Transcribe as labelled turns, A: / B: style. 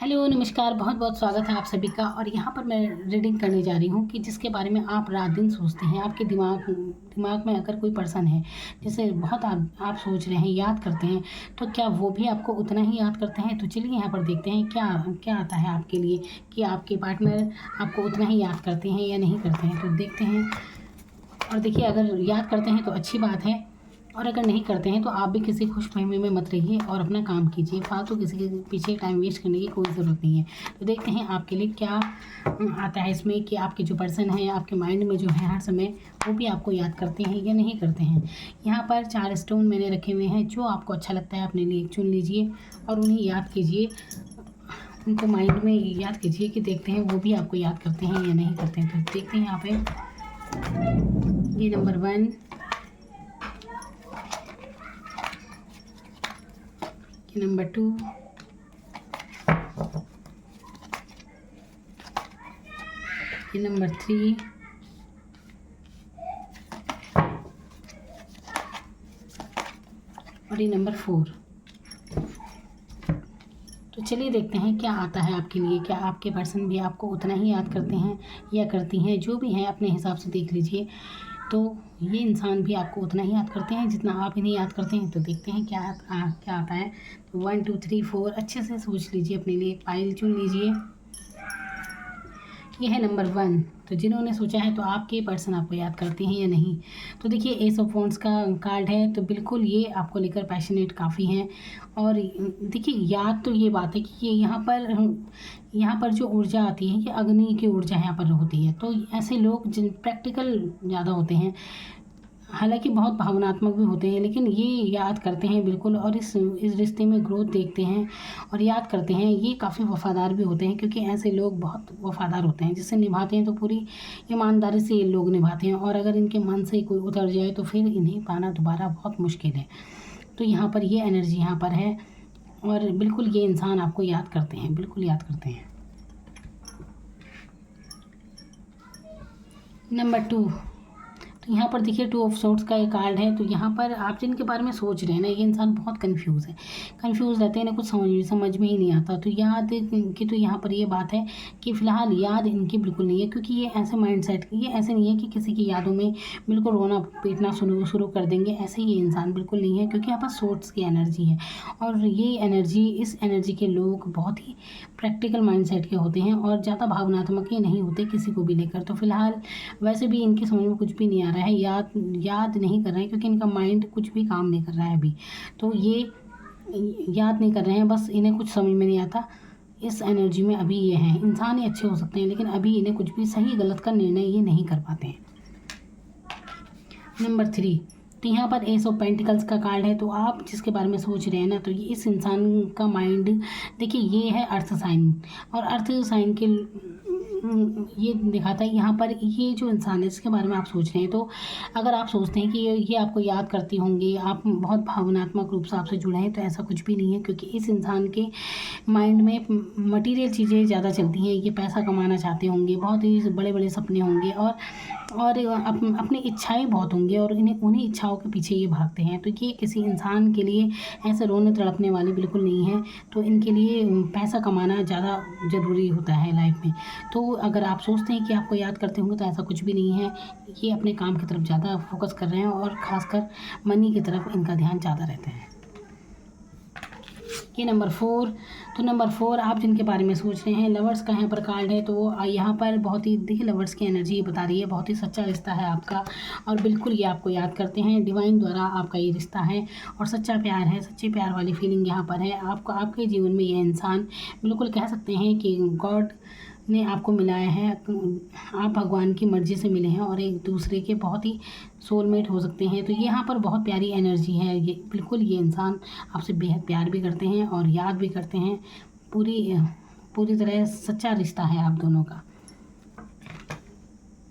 A: Hello नमस्कार, बहुत बहुत स्वागत है आप सभी का। और यहाँ पर मैं रीडिंग करने जा रही हूँ कि जिसके बारे में आप रात दिन सोचते हैं। आपके दिमाग में अगर कोई पर्सन है जिसे बहुत आप सोच रहे हैं, याद करते हैं, तो क्या वो भी आपको उतना ही याद करते हैं? तो चलिए यहाँ पर देखते हैं क्या क्या आता है आपके लिए, कि आपके पार्टनर आपको उतना ही याद करते हैं या नहीं करते हैं। तो देखते हैं। और देखिए, अगर याद करते हैं तो अच्छी बात है, और अगर नहीं करते हैं तो आप भी किसी खुशफहमी में मत रहिए और अपना काम कीजिए। फालतू किसी के पीछे टाइम वेस्ट करने की कोई ज़रूरत नहीं है। तो देखते हैं आपके लिए क्या आता है इसमें, कि आपके जो पर्सन हैं आपके माइंड में जो है हर समय, वो भी आपको याद करते हैं या नहीं करते हैं। यहाँ पर 4 स्टोन मैंने रखे हुए हैं। जो आपको अच्छा लगता है अपने लिए चुन लीजिए और उन्हें याद कीजिए, उनको माइंड में याद कीजिए कि देखते हैं वो भी आपको याद करते हैं या नहीं करते हैं। तो देखते हैं यहाँ पे, ये नंबर 1, ये नंबर 2, ये नंबर 3, और ये नंबर 4। तो चलिए देखते हैं क्या आता है आपके लिए। क्या आपके पर्सन भी आपको उतना ही याद करते हैं या करती हैं? जो भी हैं अपने हिसाब से देख लीजिए। तो ये इंसान भी आपको उतना ही याद करते हैं जितना आप इन्हें याद करते हैं। तो देखते हैं क्या क्या आता है। तो 1 2 3 4 अच्छे से सोच लीजिए, अपने लिए फाइल चुन लीजिए। ये है नंबर 1। तो जिन्होंने सोचा है, तो आपके पर्सन आपको याद करते हैं या नहीं। तो देखिए, एस ऑफ वॉन्ड्स का कार्ड है, तो बिल्कुल ये आपको लेकर पैशनेट काफ़ी हैं। और देखिए, याद तो ये बात है कि ये यहाँ पर जो ऊर्जा आती है, ये अग्नि की ऊर्जा यहाँ पर होती है। तो ऐसे लोग जिन प्रैक्टिकल ज़्यादा होते हैं, हालांकि बहुत भावनात्मक भी होते हैं, लेकिन ये याद करते हैं बिल्कुल, और इस रिश्ते में ग्रोथ देखते हैं और याद करते हैं। ये काफ़ी वफ़ादार भी होते हैं, क्योंकि ऐसे लोग बहुत वफ़ादार होते हैं। जिससे निभाते हैं तो पूरी ईमानदारी से ये लोग निभाते हैं, और अगर इनके मन से कोई उतर जाए तो फिर इन्हें पाना दोबारा बहुत मुश्किल है। तो यहाँ पर ये एनर्जी यहाँ पर है, और बिल्कुल ये इंसान आपको याद करते हैं, बिल्कुल याद करते हैं। नंबर 2, यहाँ पर देखिए 2 ऑफ सोर्ड्स का एक कार्ड है। तो यहाँ पर आप जिनके बारे में सोच रहे हैं ना, ये इंसान बहुत कंफ्यूज है, कंफ्यूज रहते हैं, इन्हें कुछ समझ में ही नहीं आता। तो याद की तो यहाँ पर ये बात है कि फ़िलहाल याद इनकी बिल्कुल नहीं है, क्योंकि ये ऐसे माइंडसेट, ये ऐसे नहीं है कि किसी की यादों में बिल्कुल रोना पीटना शुरू कर देंगे। ऐसे ये इंसान बिल्कुल नहीं है, क्योंकि यहाँ पर सोर्ड्स की एनर्जी है, और ये एनर्जी, इस एनर्जी के लोग बहुत ही प्रैक्टिकल माइंडसेट के होते हैं और ज़्यादा भावनात्मक ये नहीं होते किसी को भी लेकर। तो फिलहाल वैसे भी इनकी समझ में कुछ भी नहीं आ रहा है, याद नहीं कर रहे हैं, क्योंकि इनका माइंड कुछ भी काम नहीं कर रहा है अभी। तो ये याद नहीं कर रहे हैं, बस इन्हें कुछ समझ में नहीं आता। इस एनर्जी में अभी ये हैं। इंसान ही अच्छे हो सकते हैं, लेकिन अभी इन्हें कुछ भी सही गलत का निर्णय ये नहीं कर पाते हैं। नंबर 3, तो यहाँ पर एस ऑफ पेंटिकल्स का कार्ड है। तो आप जिसके बारे में सोच रहे हैं ना, तो ये इस इंसान का माइंड, देखिए ये है अर्थ साइन, और अर्थ साइन के ये दिखाता है यहाँ पर, ये जो इंसान है जिसके बारे में आप सोच रहे हैं, तो अगर आप सोचते हैं कि ये आपको याद करती होंगी, आप बहुत भावनात्मक रूप से आपसे जुड़े हैं, तो ऐसा कुछ भी नहीं है। क्योंकि इस इंसान के माइंड में मटेरियल चीज़ें ज़्यादा चलती हैं। ये पैसा कमाना चाहते होंगे, बहुत ही बड़े बड़े सपने होंगे, और अपनी इच्छाएं बहुत होंगी, और उन्हीं इच्छाओं के पीछे ये भागते हैं। तो ये किसी इंसान के लिए ऐसे रोने तड़पने वाले बिल्कुल नहीं है। तो इनके लिए पैसा कमाना ज़्यादा ज़रूरी होता है लाइफ में। तो अगर आप सोचते हैं कि आपको याद करते होंगे, तो ऐसा कुछ भी नहीं है। ये अपने काम की तरफ ज़्यादा फोकस कर रहे हैं, और ख़ासकर मनी की तरफ इनका ध्यान ज़्यादा रहता है। ये नंबर 4, तो नंबर 4 आप जिनके बारे में सोच रहे हैं, लवर्स का यहाँ पर कार्ड है। तो यहाँ पर बहुत ही, देखिए लवर्स की एनर्जी बता रही है, बहुत ही सच्चा रिश्ता है आपका, और बिल्कुल ये आपको याद करते हैं। डिवाइन द्वारा आपका ये रिश्ता है, और सच्चा प्यार है, सच्चे प्यार वाली फीलिंग यहाँ पर है। आपके जीवन में ये इंसान, बिल्कुल कह सकते हैं कि गॉड ने आपको मिलाया है। आप भगवान की मर्ज़ी से मिले हैं, और एक दूसरे के बहुत ही सोलमेट हो सकते हैं। तो यहाँ पर बहुत प्यारी एनर्जी है। ये बिल्कुल ये इंसान आपसे बेहद प्यार भी करते हैं और याद भी करते हैं। पूरी तरह सच्चा रिश्ता है आप दोनों का।